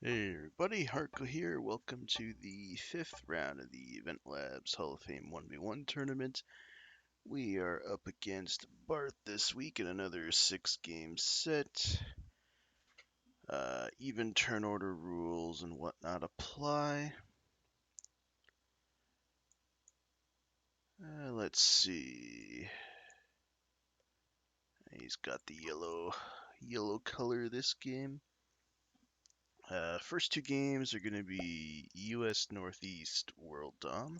Hey everybody, Arco here. Welcome to the fifth round of the Eventlabs Hall of Fame 1v1 tournament. We are up against Bart this week in another 6-game set. Even turn order rules and whatnot apply. Let's see. He's got the yellow color this game. First two games are going to be US Northeast World Dom.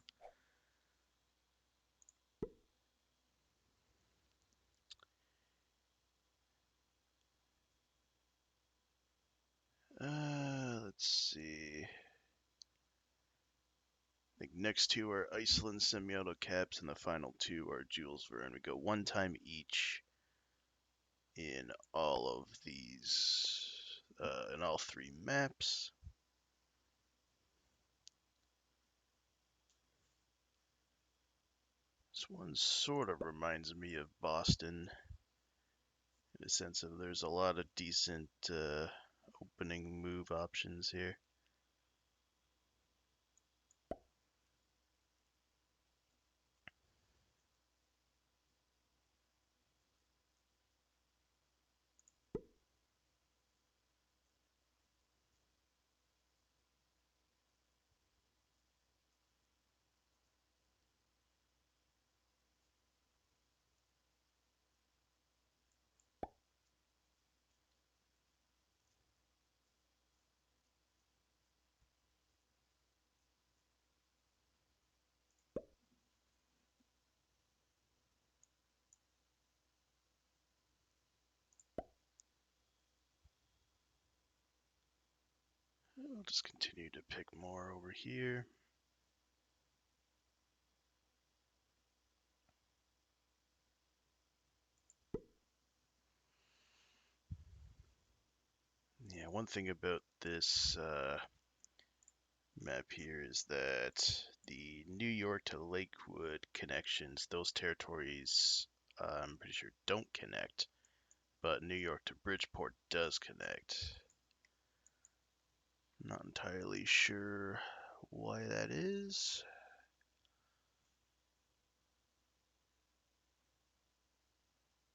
Let's see. I think next two are Iceland semi-auto caps, and the final two are Jules Verne. We go one time each in all of these, in all three maps. This one sort of reminds me of Boston in the sense of there's a lot of decent opening move options here. I'll just continue to pick more over here. Yeah, one thing about this map here is that the New York to Lakewood connections, those territories, I'm pretty sure don't connect, but New York to Bridgeport does connect. Not entirely sure why that is.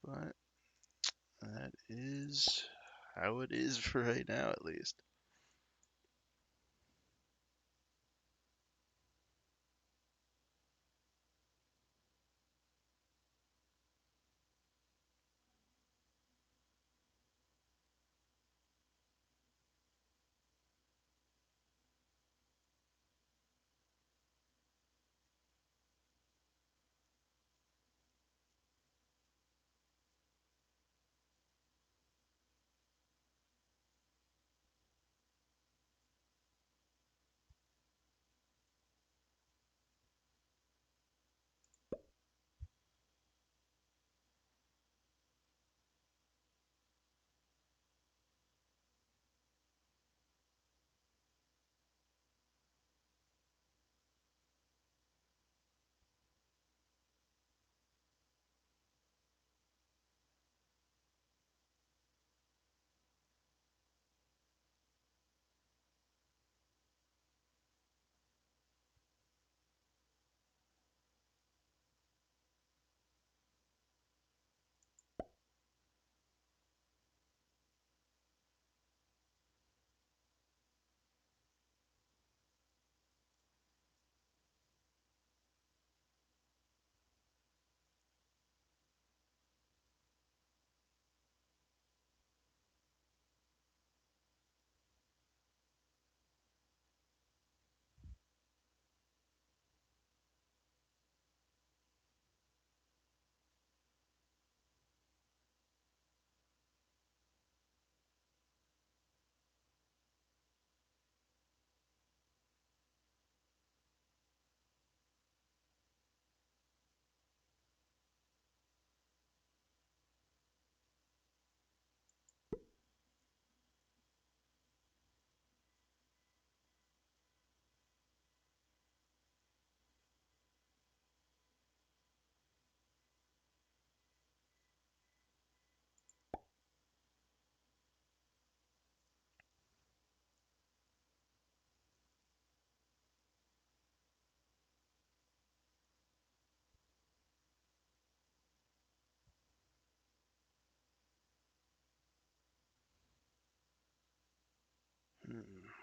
But that is how it is for right now, at least.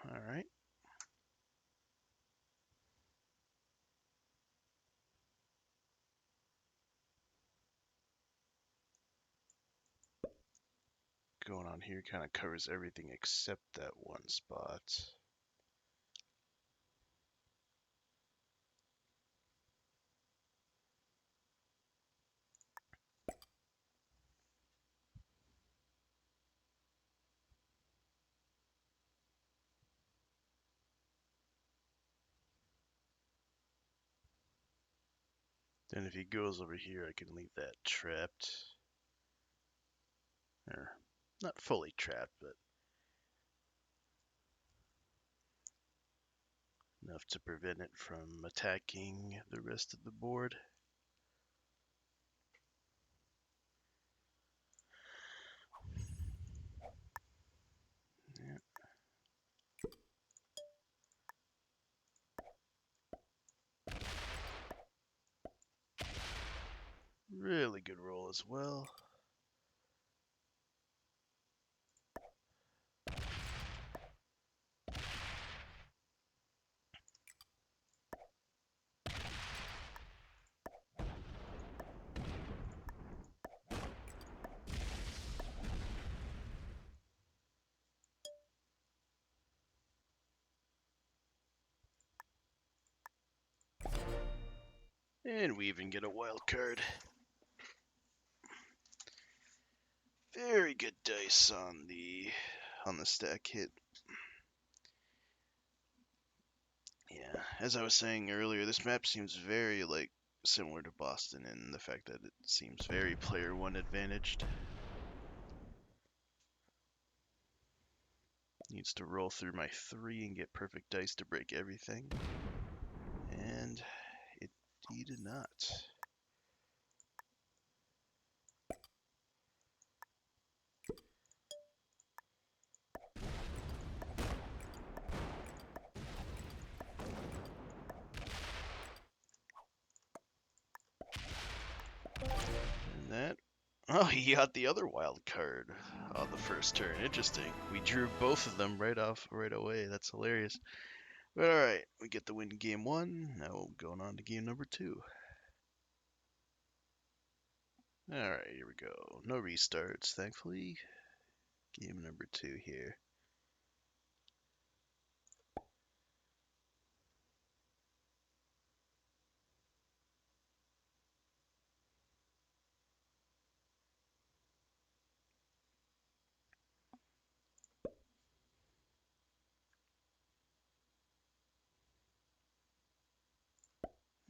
All right. Going on here kind of covers everything except that one spot. Then if he goes over here, I can leave that trapped. Or not fully trapped, but enough to prevent it from attacking the rest of the board. Yeah. Really good roll as well. And we even get a wild card. Very good dice on the stack hit. Yeah, as I was saying earlier, this map seems very similar to Boston in the fact that it seems very player one advantaged. Needs to roll through my 3 and get perfect dice to break everything. And he did not. And that. Oh, he got the other wild card on the first turn. Interesting. We drew both of them right away. That's hilarious. But alright, we get the win game 1. Now going on to game number 2. Alright, here we go. No restarts, thankfully. Game number 2 here.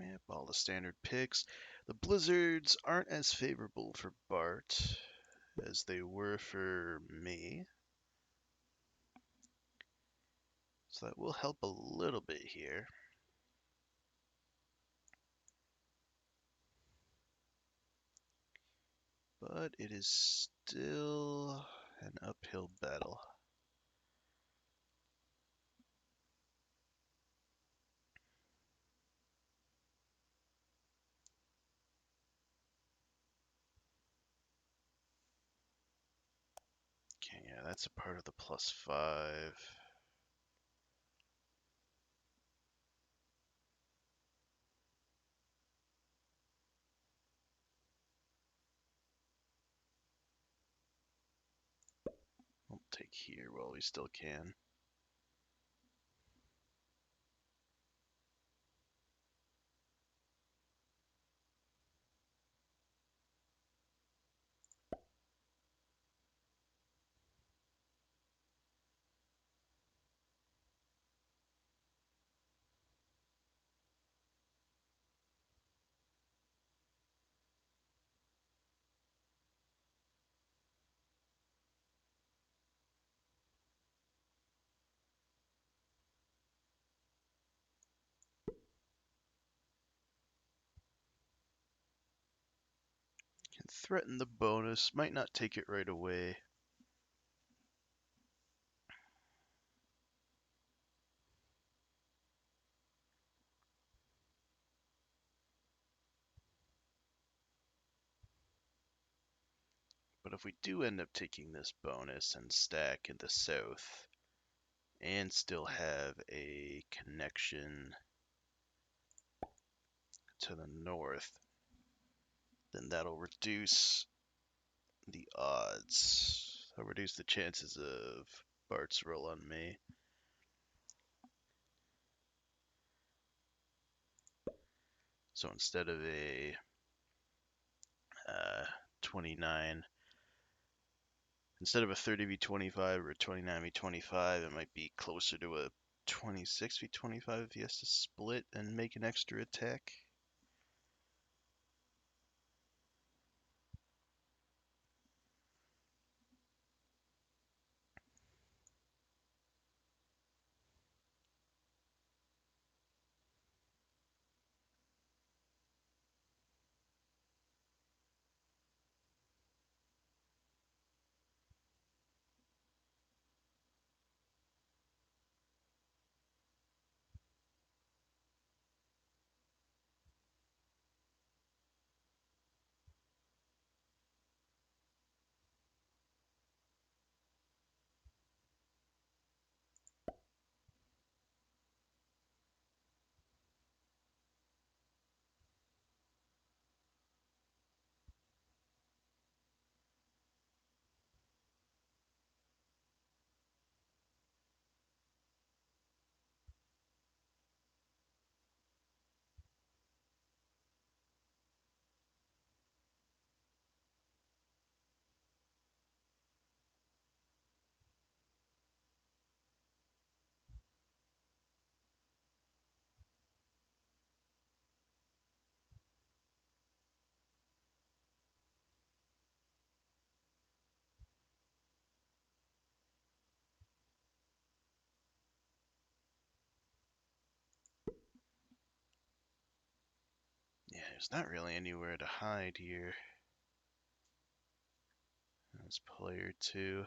Yep, all the standard picks. The blizzards aren't as favorable for Bart as they were for me. So that will help a little bit here. But it is still an uphill battle. Okay, yeah, that's a part of the +5. We'll take here while we still can. Can threaten the bonus, might not take it right away. But if we do end up taking this bonus and stack in the south, and still have a connection to the north, then that'll reduce the odds. I'll reduce the chances of Bart's roll on me. So instead of a 29, instead of a 30v25 or a 29v25, it might be closer to a 26v25 if he has to split and make an extra attack. Yeah, there's not really anywhere to hide here. That's player 2.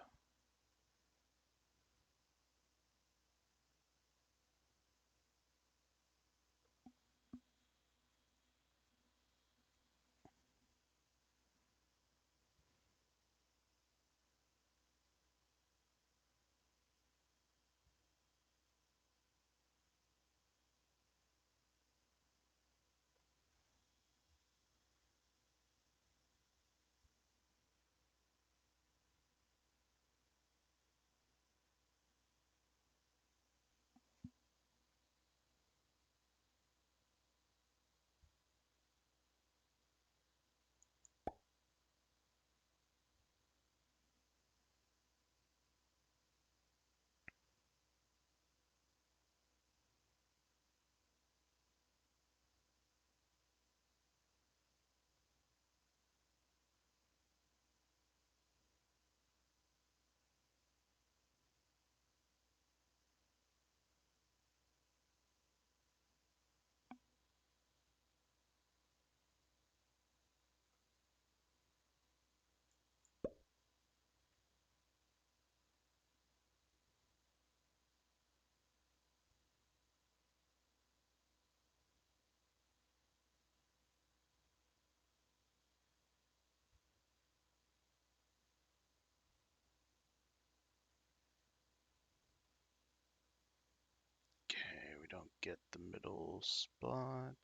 Okay, we don't get the middle spot.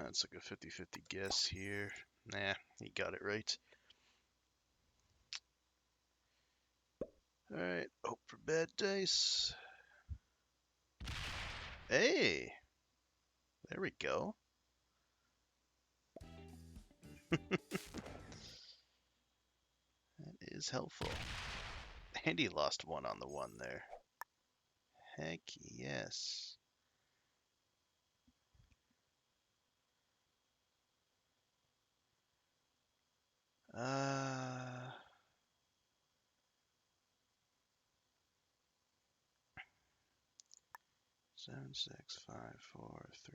It's like a 50-50 guess here. Nah, he got it right. Alright, hope for bad dice. Hey! There we go. is helpful. And he lost one on the one there. Heck yes. Uh, 7, 6, 5, 4, 3.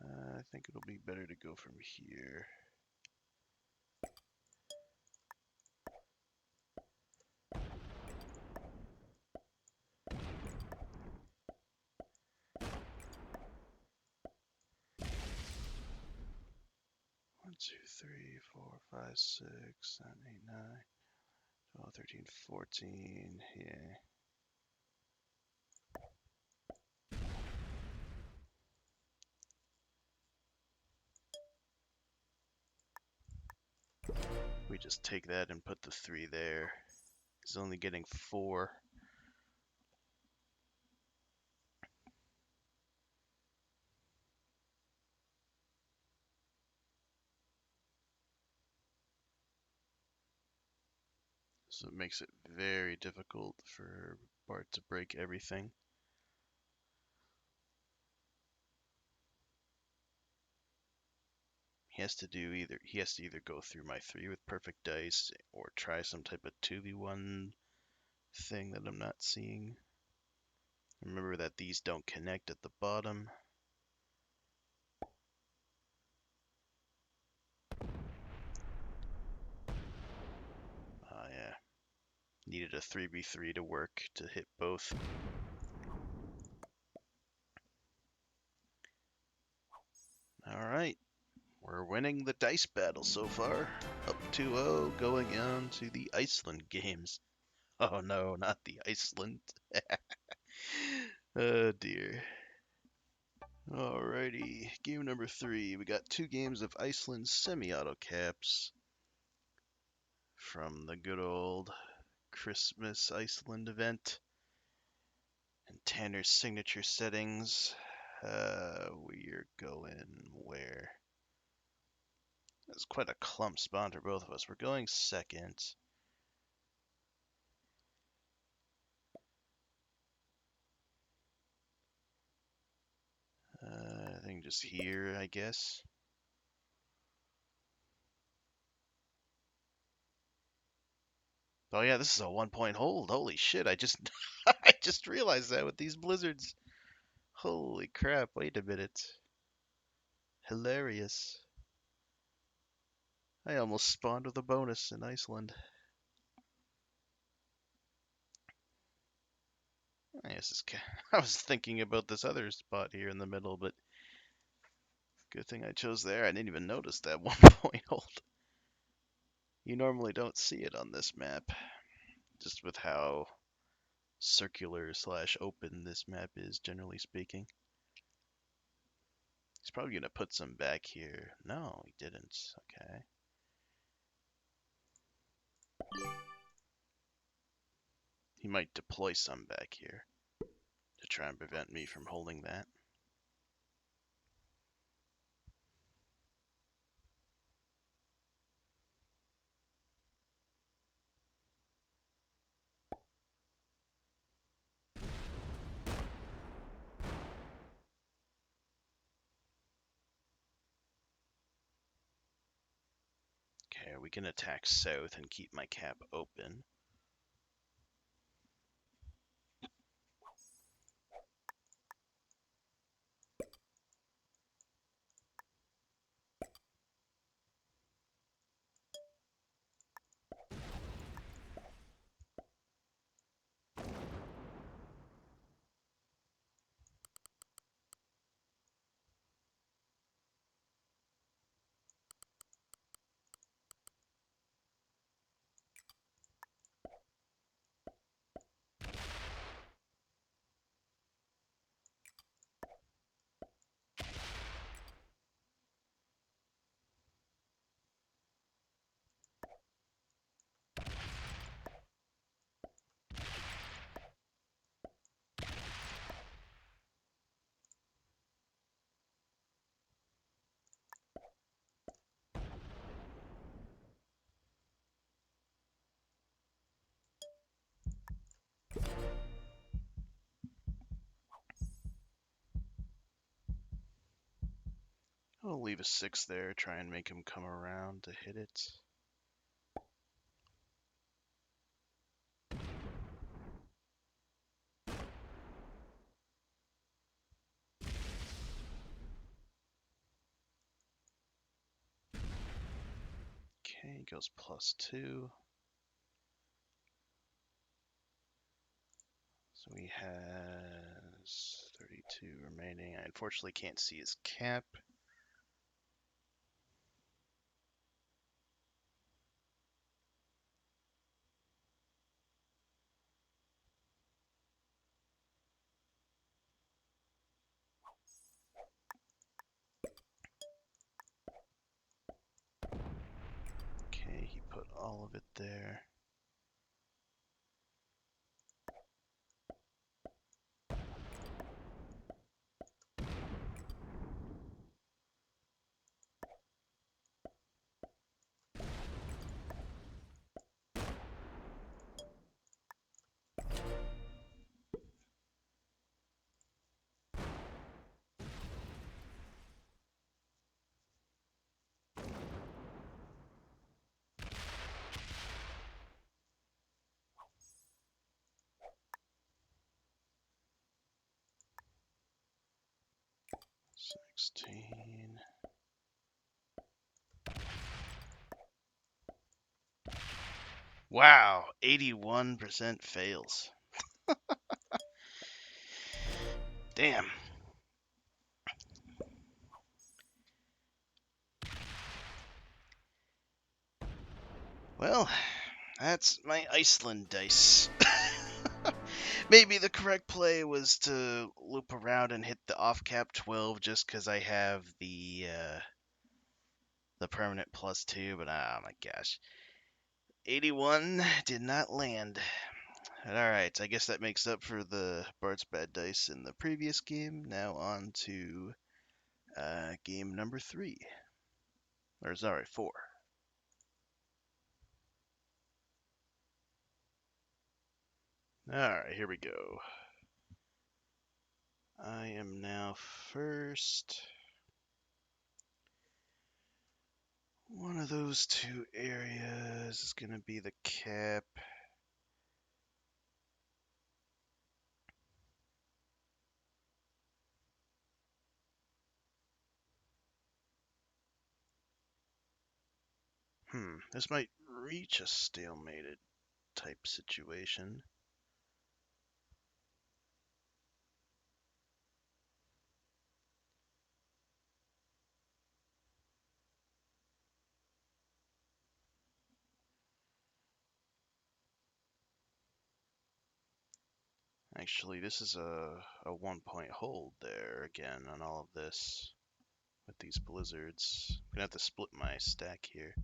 I think it'll be better to go from here. One, 2, 3, 4, 5, 6, 7, 8, 9, 12, 13, 14. Yeah. We just take that and put the 3 there. He's only getting 4. So it makes it very difficult for Bart to break everything. He has to either go through my 3 with perfect dice or try some type of 2v1 thing that I'm not seeing. Remember that these don't connect at the bottom. Yeah. Needed a 3v3 to work to hit both. Alright. We're winning the dice battle so far. Up 2-0, going on to the Iceland games. Oh no, not the Iceland. Oh dear. Alrighty, game number 3. We got 2 games of Iceland semi-auto caps from the good old Christmas Iceland event. And Tanner's signature settings. We're going where? That's quite a clump spawn for both of us. We're going second. I think just here, I guess. Oh yeah, this is a 1-point hold. Holy shit! I just I just realized that with these blizzards. Holy crap! Wait a minute. Hilarious. I almost spawned with a bonus in Iceland. I was thinking about this other spot here in the middle, but good thing I chose there. I didn't even notice that 1-point hold. You normally don't see it on this map, just with how circular slash open this map is, generally speaking. He's probably going to put some back here. No, he didn't. Okay. He might deploy some back here to try and prevent me from holding that. Okay, we can attack south and keep my cap open. We'll leave a 6 there, try and make him come around to hit it. Okay, goes +2. So he has 32 remaining. I unfortunately can't see his cap. Okay, he put all of it there. $16. Wow, 81% fails. Damn. Well, that's my Iceland dice. Maybe the correct play was to loop around and hit the off cap 12 just because I have the permanent +2, but oh my gosh. 81 did not land. Alright, I guess that makes up for the Bart's bad dice in the previous game. Now on to game number 3. Or sorry, 4. Alright, here we go. I am now first. One of those two areas is going to be the cap. This might reach a stalemated type situation. Actually, this is a 1-point hold there again on all of this with these blizzards. I'm gonna have to split my stack here.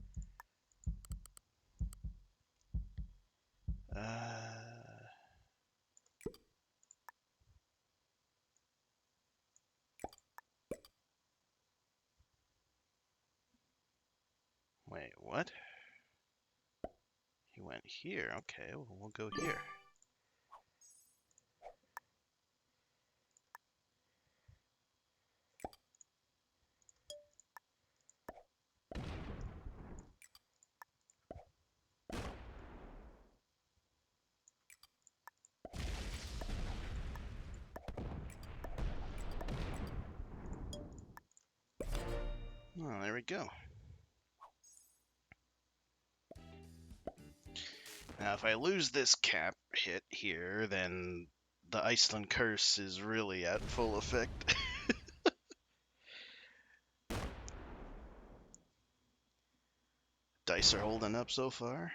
Wait, what? He went here. Okay, well, we'll go here. Oh, there we go. Now, if I lose this cap hit here, then the Iceland curse is really at full effect. Dice are holding up so far.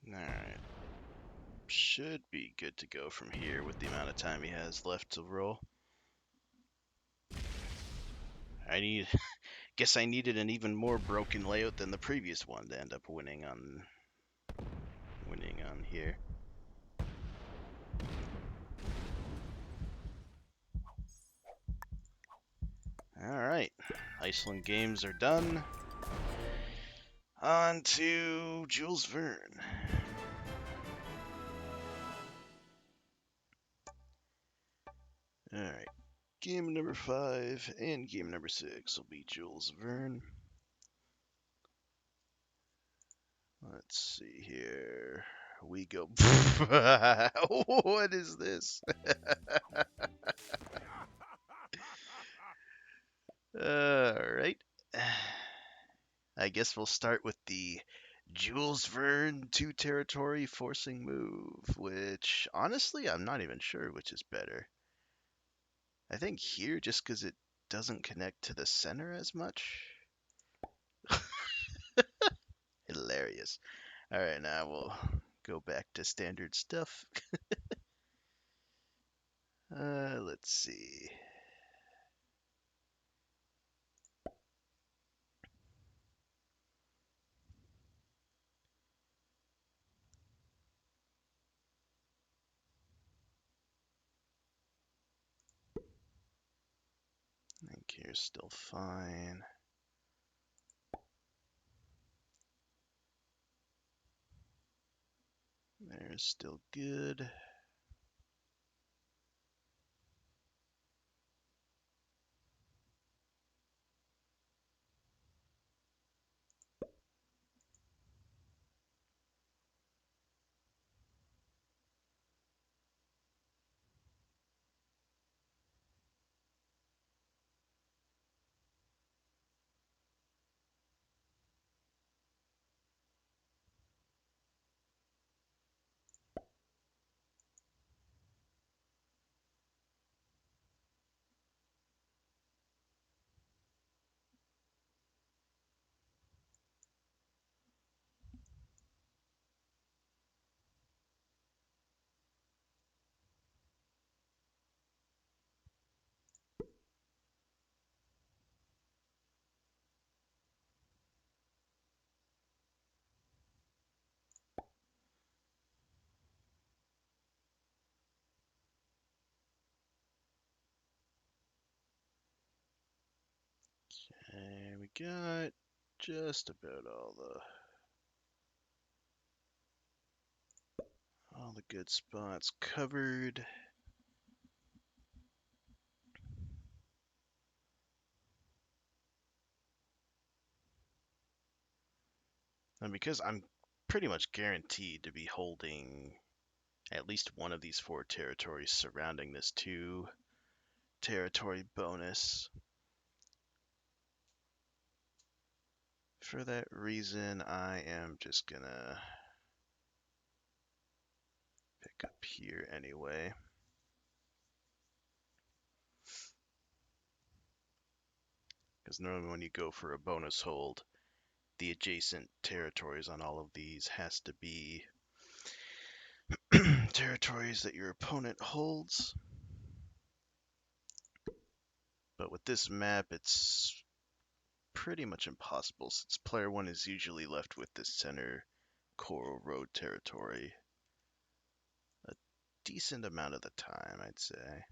Alright. Should be good to go from here with the amount of time he has left to roll. Guess I needed an even more broken layout than the previous one to end up winning on here. Alright, Iceland games are done. On to Jules Verne. Alright, game number 5 and game number 6 will be Jules Verne. Let's see here. We go. What is this? Alright. I guess we'll start with the Jules Verne 2 territory forcing move, which honestly, I'm not even sure which is better. I think here, just because it doesn't connect to the center as much. Hilarious. Alright, now we'll go back to standard stuff. Let's see. I think here's still fine. There's still good. And we got just about all the good spots covered. And because I'm pretty much guaranteed to be holding at least one of these 4 territories surrounding this 2 territory bonus. For that reason, I am just gonna pick up here anyway. Because normally when you go for a bonus hold, the adjacent territories on all of these has to be territories that your opponent holds. But with this map, it's pretty much impossible since player 1 is usually left with the center coral road territory a decent amount of the time, I'd say.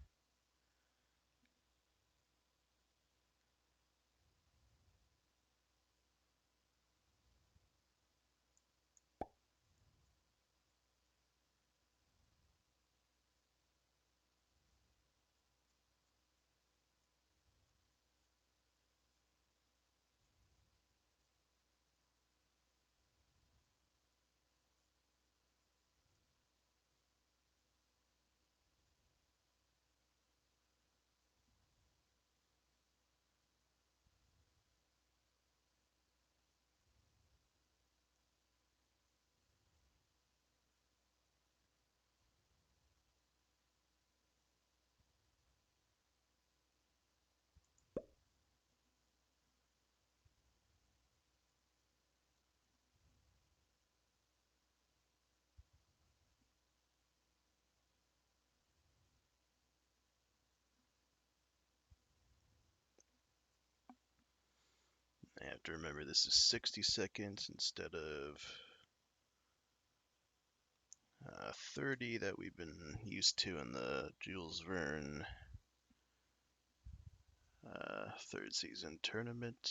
I have to remember this is 60 seconds instead of 30 that we've been used to in the Jules Verne third season tournament.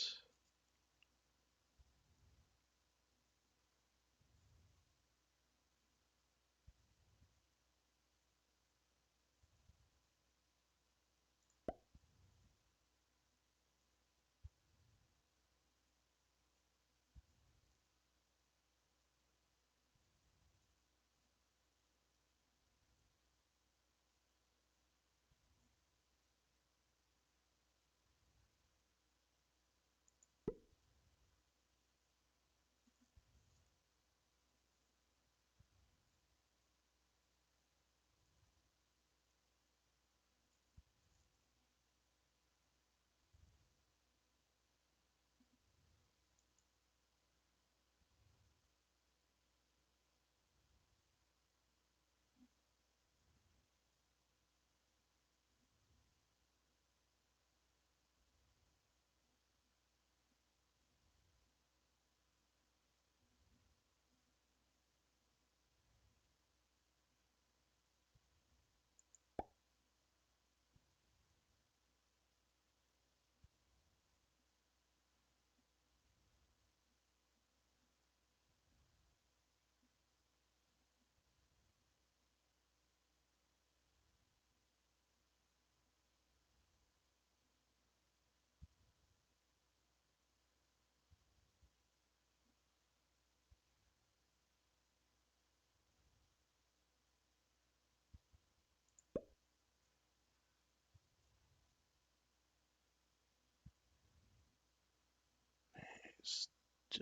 He's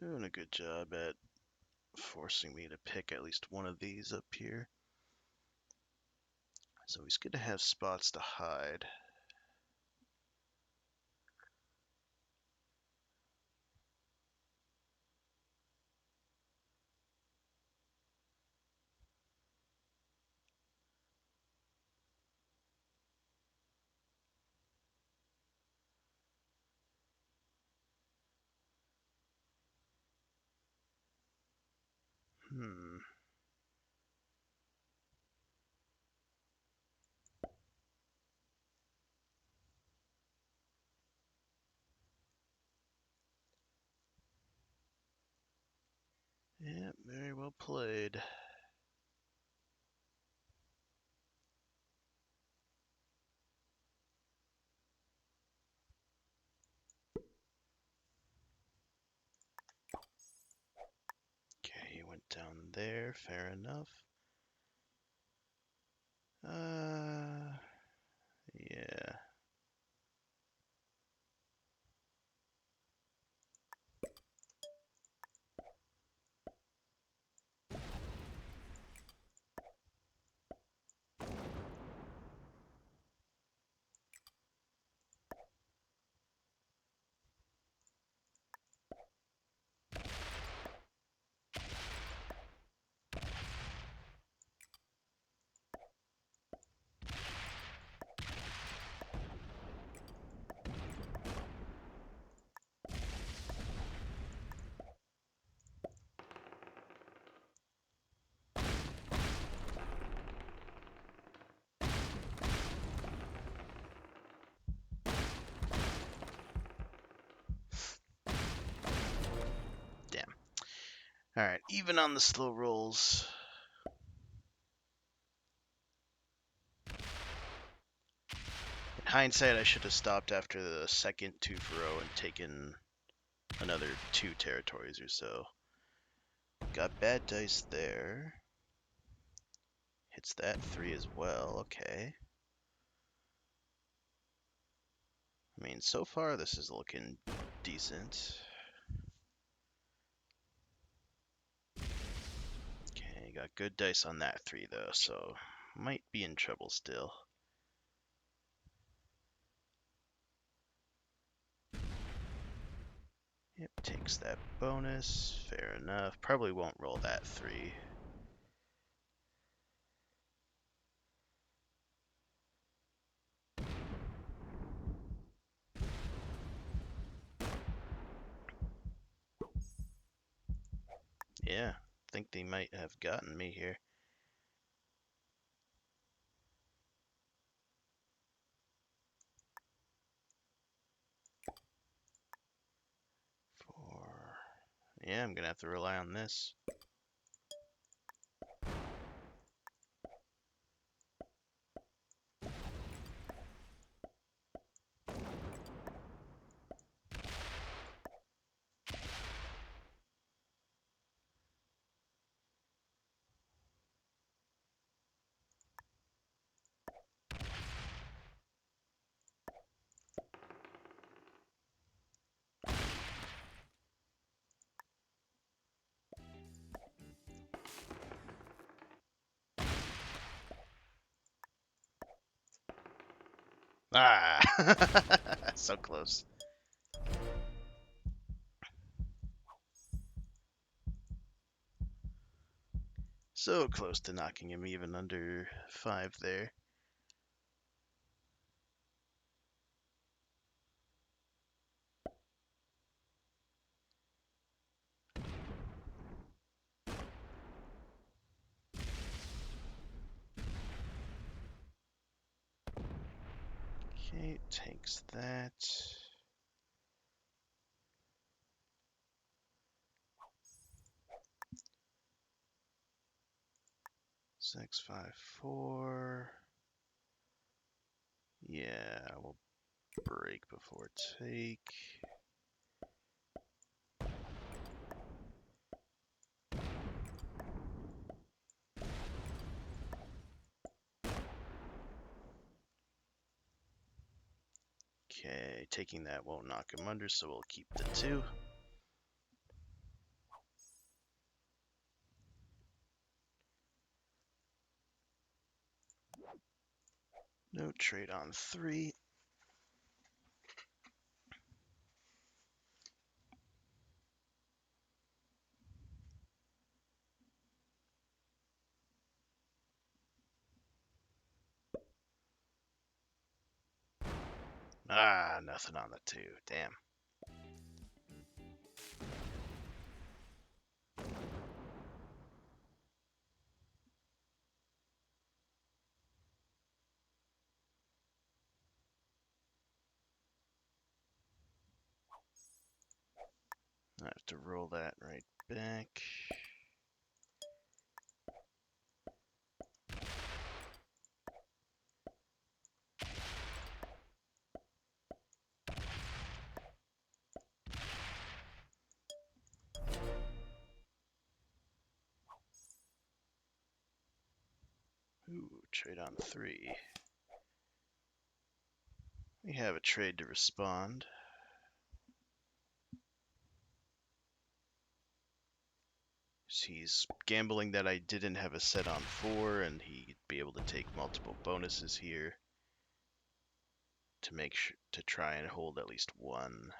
doing a good job at forcing me to pick at least one of these up here. So he's going to have spots to hide. Hmm. Yeah, very well played. Okay, he went down there. Fair enough. Yeah. Damn. Alright, even on the slow rolls. In hindsight, I should have stopped after the second 2 for 0 and taken another 2 territories or so. Got bad dice there. Hits that 3 as well, okay. I mean, so far this is looking decent. Okay, got good dice on that 3 though, so might be in trouble still. Yep, takes that bonus. Fair enough. Probably won't roll that 3. Yeah, think they might have gotten me here. Yeah, I'm gonna have to rely on this. Ah! So close. So close to knocking him even under 5 there. Okay, takes that. Six, 5, 4. Yeah, we'll break before take. Okay, taking that won't knock him under, so we'll keep the 2. No trade on 3. Ah, nothing on the 2. Damn. I have to roll that right back. Ooh, trade on 3. We have a trade to respond. He's gambling that I didn't have a set on 4, and he'd be able to take multiple bonuses here to make sure to try and hold at least 1.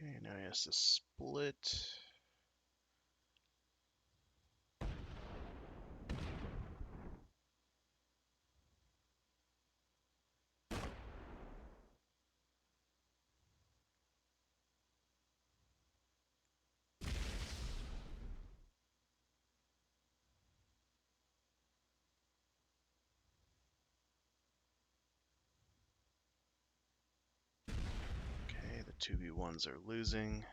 Okay, now he has to split. Okay, the 2v1s are losing.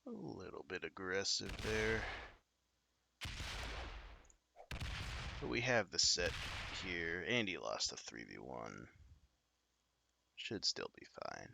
A little bit aggressive there. But we have the set here. Andy lost a 3v1. Should still be fine.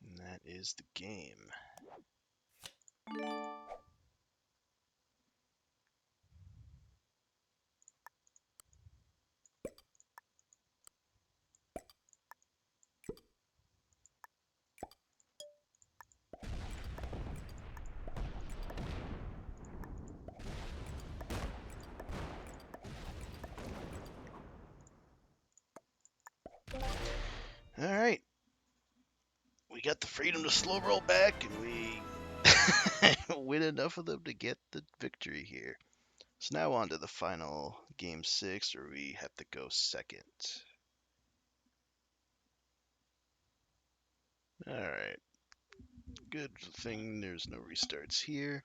And that is the game. Alright. We got the freedom to slow roll back, and we win enough of them to get the victory here. So now on to the final game 6, where we have to go second. Alright. Good thing there's no restarts here.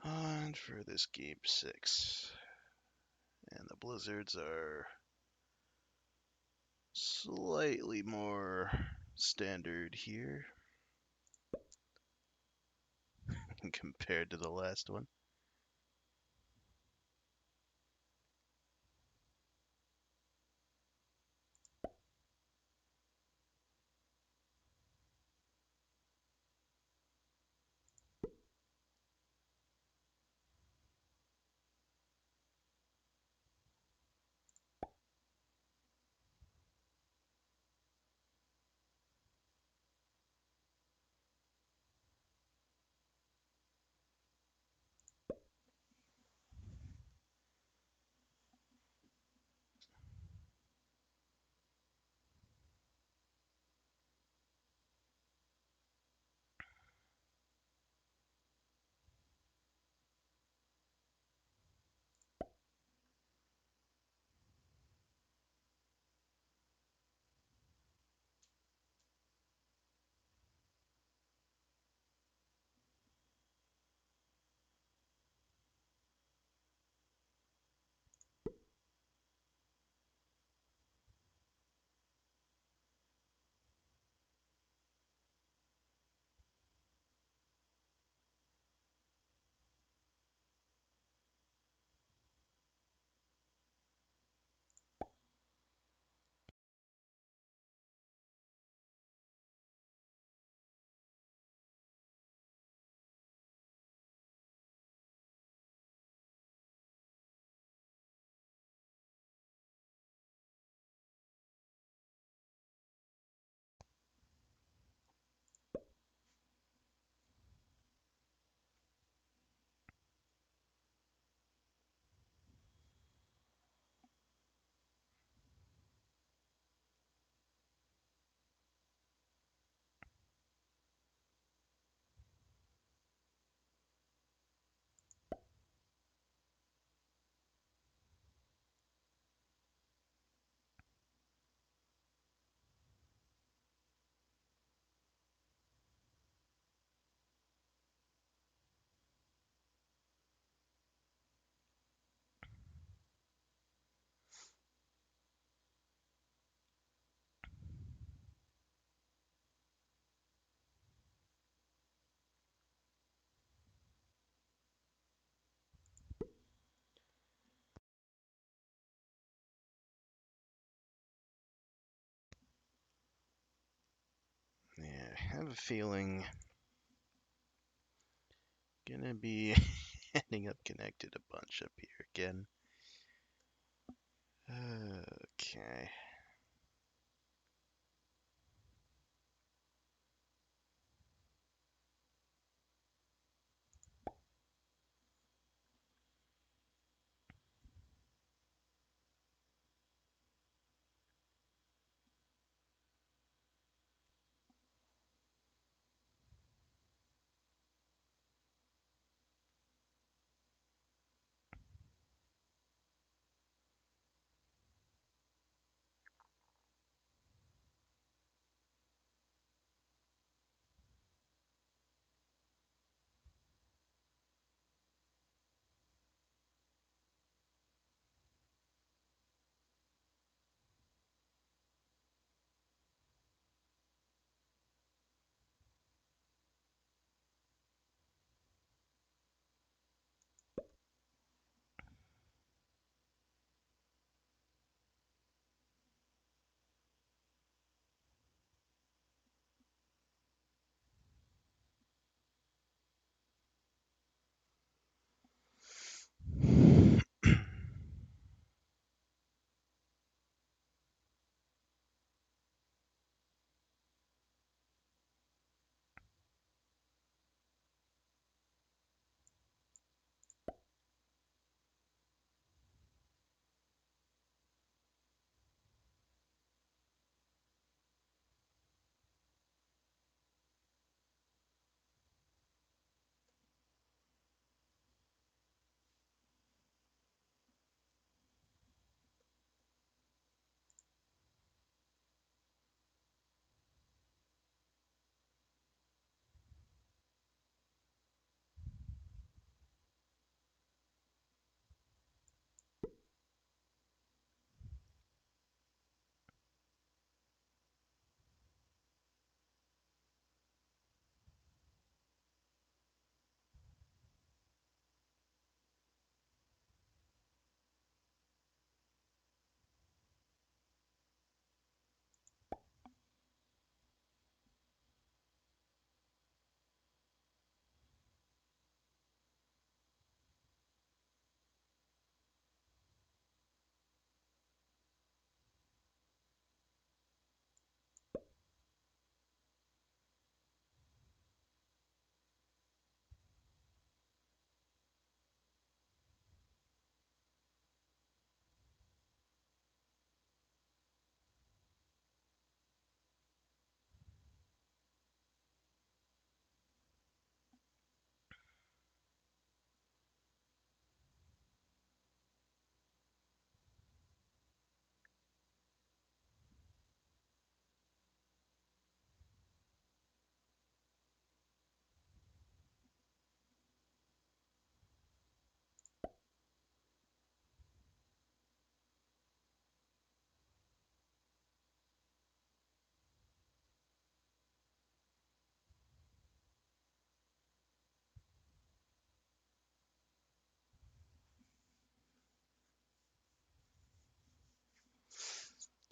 On for this game 6. And the Blizzards are slightly more standard here compared to the last one. have a feeling gonna be ending up connected a bunch up here again. Okay.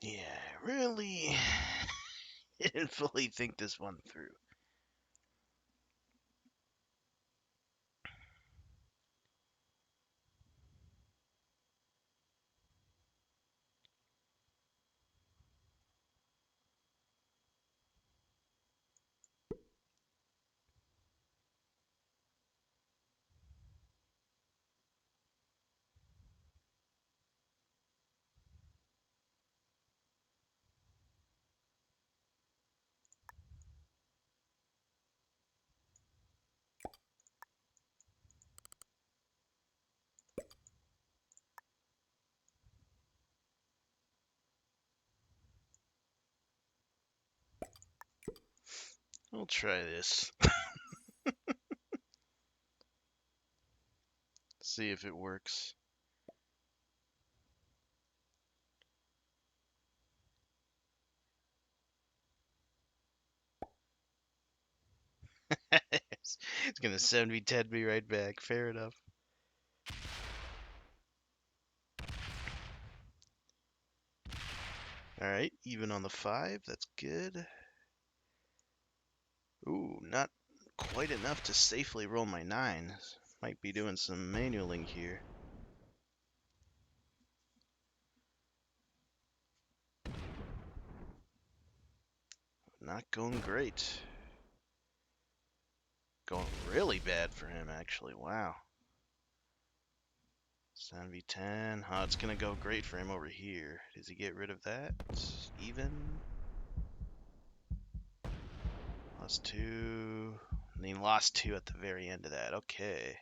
Yeah, really didn't fully think this one through. We'll try this. See if it works. it's gonna 70-10 me right back. Fair enough. Alright, even on the 5. That's good. quite enough to safely roll my 9. Might be doing some manualing here. Not going great. Going really bad for him, actually. Wow. 7v10. Oh, it's going to go great for him over here. Does he get rid of that? Even. Lost 2. And he lost 2 at the very end of that. Okay.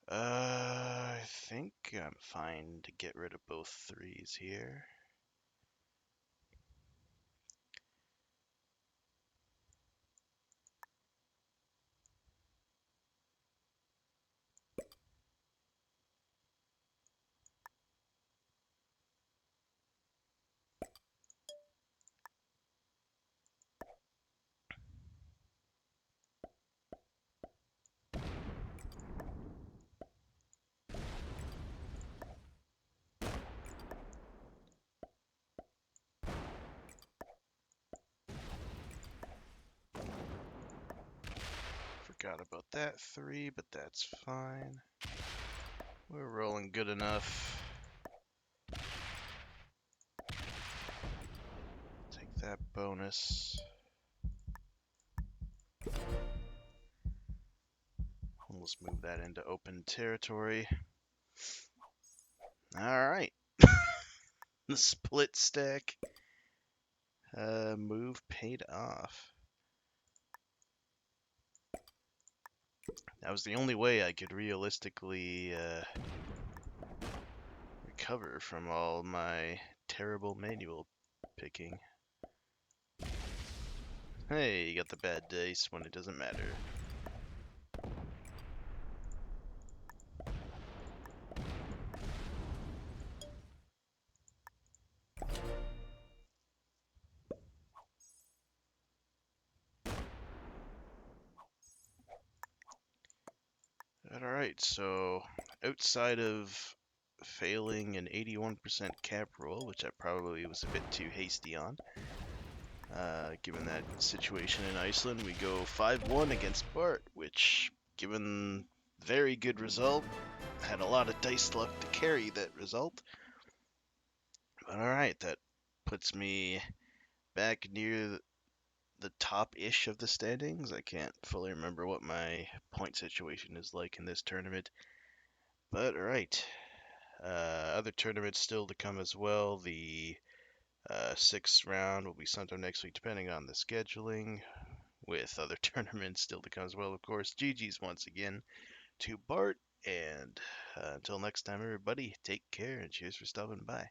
I think I'm fine to get rid of both 3s here. Forgot about that 3, but that's fine. We're rolling good enough. Take that bonus. Almost move that into open territory. Alright. The split stack move paid off. That was the only way I could realistically recover from all my terrible manual picking. Hey, you got the bad dice when it doesn't matter. Alright, so outside of failing an 81% cap roll, which I probably was a bit too hasty on, given that situation in Iceland, we go 5-1 against Bart, which, given very good result, had a lot of dice luck to carry that result. But alright, that puts me back near the top-ish of the standings. I can't fully remember what my point situation is like in this tournament. But alright, other tournaments still to come as well. The 6th round will be sometime next week, depending on the scheduling, with other tournaments still to come as well, of course. GG's once again to Bart, and until next time, everybody, take care, and cheers for stopping by.